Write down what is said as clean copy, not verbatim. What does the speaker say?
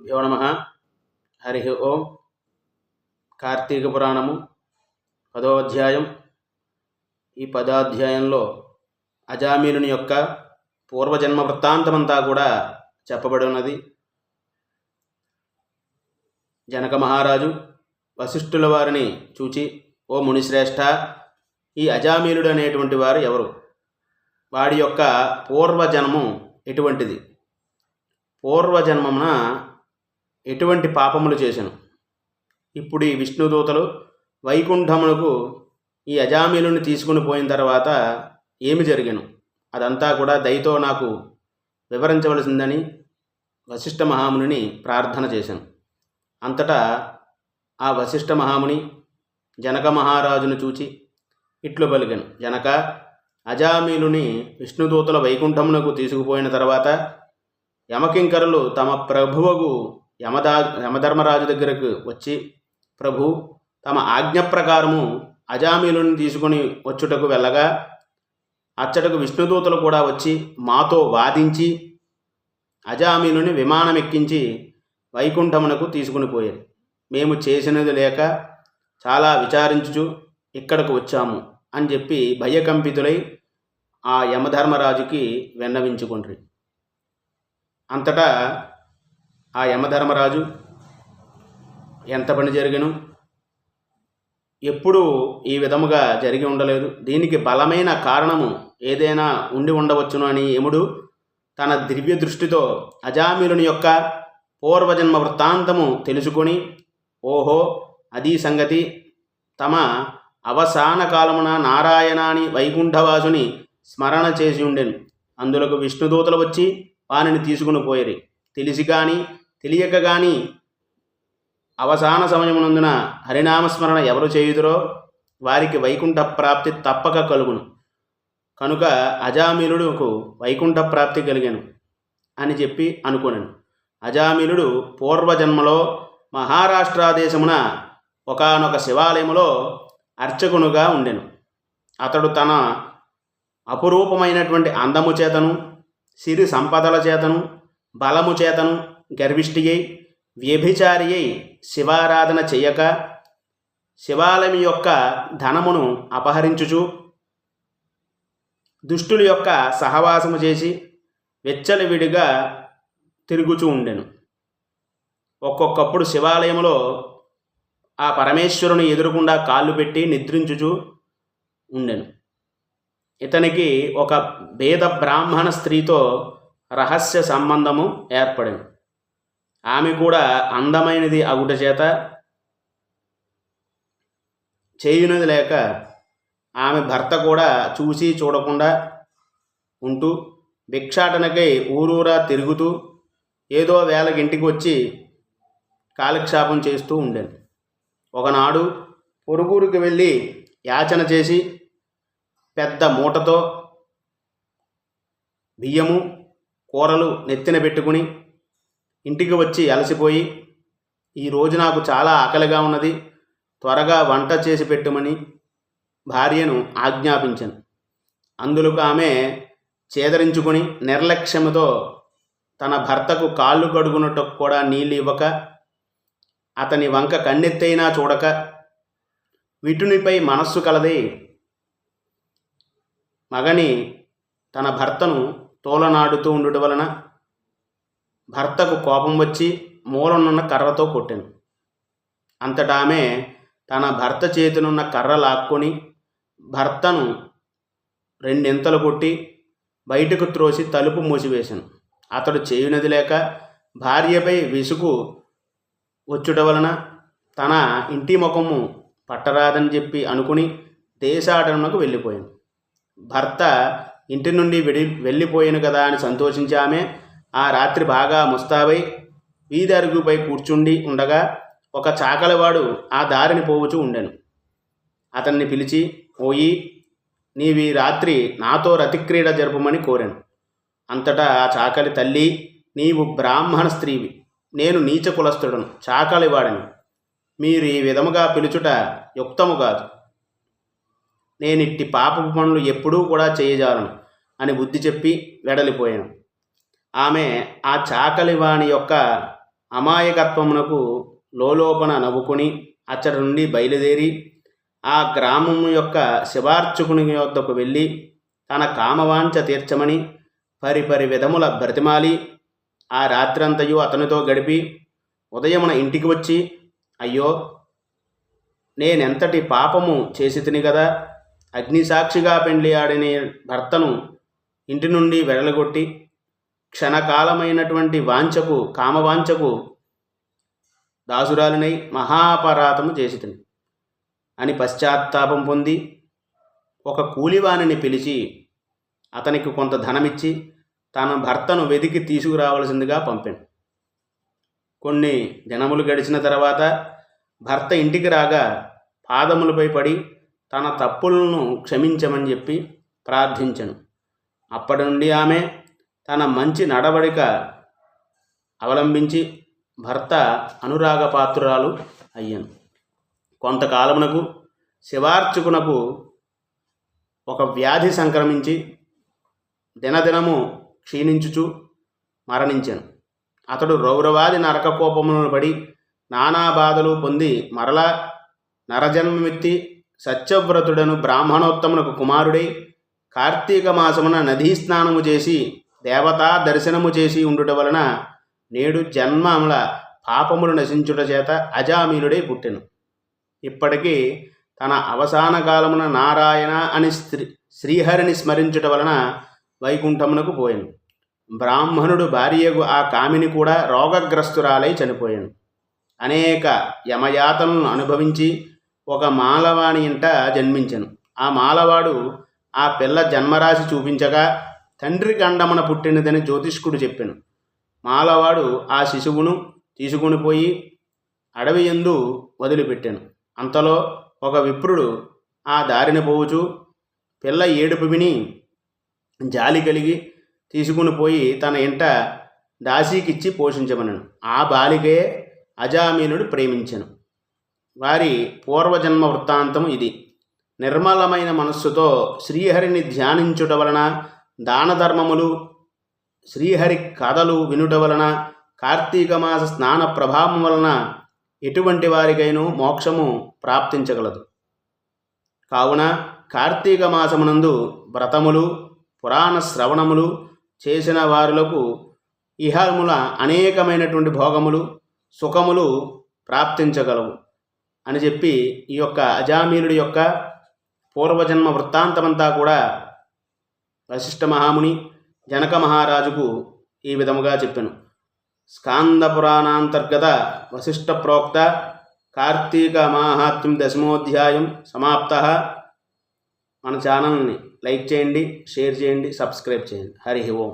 శ్రీగురుభ్యో నమః. హరి ఓం. కార్తీక పురాణము 10వ అధ్యాయం. ఈ 10వ అధ్యాయంలో అజామిలుని యొక్క పూర్వజన్మ వృత్తాంతమంతా కూడా చెప్పబడి ఉన్నది. జనక మహారాజు వశిష్ఠుల వారిని చూచి, ఓ మునిశ్రేష్ఠ, ఈ అజామిలుడు అనేటువంటి వారు ఎవరు? వాడి యొక్క పూర్వజన్మం ఎటువంటిది? పూర్వజన్మమున ఎటువంటి పాపములు చేసెను? ఇప్పుడు ఈ విష్ణుదూతలు వైకుంఠమునకు ఈ అజామిలుని తీసుకుని పోయిన తర్వాత ఏమి జరిగెను? అదంతా కూడా దయతో నాకు వివరించవలసిందని వశిష్ఠ మహామునిని ప్రార్థన చేశాను. అంతటా ఆ వశిష్ఠ మహాముని జనక మహారాజును చూచి ఇట్లు పలికెను, జనక, అజామిలుని విష్ణుదూతల వైకుంఠమునకు తీసుకుపోయిన తర్వాత యమకింకరులు తమ ప్రభువుకు యమధర్మరాజు దగ్గరకు వచ్చి, ప్రభు, తమ ఆజ్ఞ ప్రకారము అజామిలుని తీసుకుని వచ్చుటకు వెళ్ళగా అచ్చటకు విష్ణుదూతలు కూడా వచ్చి మాతో వాదించి అజామిలుని విమానం ఎక్కించి వైకుంఠమునకు తీసుకుని పోయారు. మేము చేసినది లేక చాలా విచారించుచు ఇక్కడకు వచ్చాము అని చెప్పి భయకంపితులై ఆ యమధర్మరాజుకి విన్నవించుకుండ్రి. అంతటా ఆ యమధర్మరాజు ఎంత పని జరిగెను, ఎప్పుడూ ఈ విధముగా జరిగి ఉండలేదు, దీనికి బలమైన కారణము ఏదైనా ఉండి ఉండవచ్చును అని యముడు తన దివ్య దృష్టితో అజామిలుని యొక్క పూర్వజన్మ వృత్తాంతము తెలుసుకొని, ఓహో, అదీ సంగతి, తమ అవసాన కాలమున నారాయణాని వైకుంఠవాసుని స్మరణ చేసి ఉండెను. అందులకు విష్ణుదూతలు వచ్చి వానిని తీసుకుని పోయిరి. తెలిసి కానీ తెలియక కానీ అవసాన సమయమునందున హరినామస్మరణ ఎవరు చేయుదురో వారికి వైకుంఠ ప్రాప్తి తప్పక కలుగును. కనుక అజామిలుడుకు వైకుంఠ ప్రాప్తి కలిగాను అని చెప్పి అనుకొనెను. అజామిలుడు పూర్వజన్మలో మహారాష్ట్ర దేశమున ఒకానొక శివాలయములో అర్చకునుగా ఉండెను. అతడు తన అపురూపమైనటువంటి అందము చేతను, సిరి సంపదల చేతను, బలము చేతను గర్విష్ఠి అయి వ్యభిచారి అయి శివారాధన చెయ్యక శివాలయం యొక్క ధనమును అపహరించుచు దుష్టుల యొక్క సహవాసము చేసి వెచ్చలవిడిగా తిరుగుచూ ఉండెను. ఒక్కొక్కప్పుడు శివాలయంలో ఆ పరమేశ్వరుని ఎదురుకుండా కాళ్ళు పెట్టి నిద్రించుచూ ఉండెను. ఇతనికి ఒక భేద బ్రాహ్మణ స్త్రీతో రహస్య సంబంధము ఏర్పడింది. ఆమె కూడా అందమైనది అగుట చేత చేయునది లేక ఆమె భర్త కూడా చూసి చూడకుండా ఉంటూ భిక్షాటనకై ఊరూరా తిరుగుతూ ఏదో వేళకి ఇంటికి వచ్చి కాలక్షేపం చేస్తూ ఉండేను. ఒకనాడు పొరుగురికి వెళ్ళి యాచన చేసి పెద్ద మూటతో బియ్యము కూరలు నెత్తిన పెట్టుకుని ఇంటికి వచ్చి అలసిపోయి, ఈరోజు నాకు చాలా ఆకలిగా ఉన్నది, త్వరగా వంట చేసి పెట్టుమని భార్యను ఆజ్ఞాపించాను. అందులోకి ఆమె చేదరించుకొని నిర్లక్ష్యముతో తన భర్తకు కాళ్ళు కడుగునట్టు కూడా నీళ్ళు ఇవ్వక, అతని వంక కన్నెత్తైనా చూడక విటునిపై మనస్సు కలది మగని తన భర్తను తోలనాడుతూ ఉండుట వలన భర్తకు కోపం వచ్చి మూలనున్న కర్రతో కొట్టెను. అంతటా ఆమె తన భర్త చేతినున్న కర్ర లాక్కొని భర్తను రెండింతలు కొట్టి బయటకు త్రోసి తలుపు మూసివేశాను. అతడు చేయునది లేక భార్యపై విసుగు వచ్చుట వలన తన ఇంటి ముఖము పట్టరాదని చెప్పి అనుకుని దేశాటనకు వెళ్ళిపోయాను. భర్త ఇంటి నుండి వెళ్ళిపోయాను కదా అని సంతోషించి ఆమె ఆ రాత్రి బాగా ముస్తాబై వీధి అరుగుపై కూర్చుండి ఉండగా ఒక చాకలివాడు ఆ దారిని పోవుచూ ఉండెను. అతన్ని పిలిచి, ఓయి, నీవి రాత్రి నాతో రతిక్రీడ జరుపమని కోరాను. అంతటా ఆ చాకలి, తల్లి, నీవు బ్రాహ్మణ స్త్రీవి, నేను నీచ కులస్తుడను, చాకలివాడని, మీరు ఈ విధముగా పిలుచుట యుక్తము కాదు. నేనిట్టి పాపపు పనులు ఎప్పుడూ కూడా చేయజాలను అని బుద్ధి చెప్పి వెడలిపోయాను. ఆమె ఆ చాకలివాణి యొక్క అమాయకత్వమునకు లోలోపన నవ్వుకొని అచ్చటి నుండి బయలుదేరి ఆ గ్రామము యొక్క శివార్చకుని వద్దకు వెళ్ళి తన కామవాంఛ తీర్చమని పరిపరి విధముల బ్రతిమాలి ఆ రాత్రంతయు అతనితో గడిపి ఉదయమున ఇంటికి వచ్చి, అయ్యో, నేనెంతటి పాపము చేసి తిని కదా, అగ్నిసాక్షిగా పెండ్లి ఆడిన భర్తను ఇంటి నుండి వెడలగొట్టి క్షణకాలమైనటువంటి కామవాంఛకు దాసురాలినై మహాపరాధము చేసి తిని అని పశ్చాత్తాపం పొంది ఒక కూలివానిని పిలిచి అతనికి కొంత ధనమిచ్చి తన భర్తను వెతికి తీసుకురావలసిందిగా పంపాను. కొన్ని దినములు గడిచిన తర్వాత భర్త ఇంటికి రాగా పాదములపై పడి తన తప్పులను క్షమించమని చెప్పి ప్రార్థించను. అప్పటి నుండి ఆమె తన మంచి నడవడిక అవలంబించి భర్త అనురాగపాత్రురాలు అయ్యను. కొంతకాలమునకు శివార్చకునకు ఒక వ్యాధి సంక్రమించి దినదినము క్షీణించుచు మరణించెను. అతడు రౌరవాది నరక కోపములను పడి నానా బాధలు పొంది మరలా నరజన్మమెత్తి సత్యవ్రతుడను బ్రాహ్మణోత్తమునకు కుమారుడై కార్తీక మాసమున నదీ స్నానము చేసి దేవతా దర్శనము చేసి ఉండుట వలన నేడు జన్మముల పాపములు నశించుట చేత అజామీలుడై పుట్టెను. ఇప్పటికీ తన అవసాన కాలమున నారాయణ అని శ్రీహరిని స్మరించుట వలన వైకుంఠమునకు పోయాను. బ్రాహ్మణుడు భార్యకు ఆ కామిని కూడా రోగగ్రస్తురాలై చనిపోయాను. అనేక యమయాతనలను అనుభవించి ఒక మాలవాణి ఇంట జన్మించెను. ఆ మాలవాడు ఆ పిల్ల జన్మరాశి చూపించగా తండ్రి గండమున పుట్టినదని జ్యోతిష్కుడు చెప్పెను. మాలవాడు ఆ శిశువును తీసుకుని పోయి అడవి యందు వదిలిపెట్టాను. అంతలో ఒక విప్రుడు ఆ దారిన పోవుచు పిల్ల ఏడుపు విని జాలి కలిగి తీసుకుని పోయి తన ఇంట దాసీకిచ్చి పోషించమనను. ఆ బాలికే అజామీనుడు ప్రేమించెను. వారి పూర్వజన్మ వృత్తాంతం ఇది. నిర్మలమైన మనస్సుతో శ్రీహరిని ధ్యానించుట వలన, దాన ధర్మములు, శ్రీహరి కథలు వినుట వలన, కార్తీక మాస స్నాన ప్రభావం వలన ఎటువంటి వారికైనా మోక్షము ప్రాప్తించగలదు. కావున కార్తీక మాసమునందు వ్రతములు, పురాణ శ్రవణములు చేసిన వారులకు ఇహముల అనేకమైనటువంటి భోగములు, సుఖములు ప్రాప్తించగలవు అని చెప్పి ఈ యొక్క అజామీలుడి యొక్క పూర్వజన్మ వృత్తాంతమంతా కూడా వశిష్ఠ మహాముని జనక మహారాజుకు ఈ విధముగా చెప్పాను. స్కాంద పురాణాంతర్గత వశిష్ఠ ప్రోక్త కార్తీక మాహాత్మ్యం 10వ సమాప్త. మన ఛానల్ని లైక్ చేయండి, షేర్ చేయండి, సబ్స్క్రైబ్ చేయండి. హరి ఓం.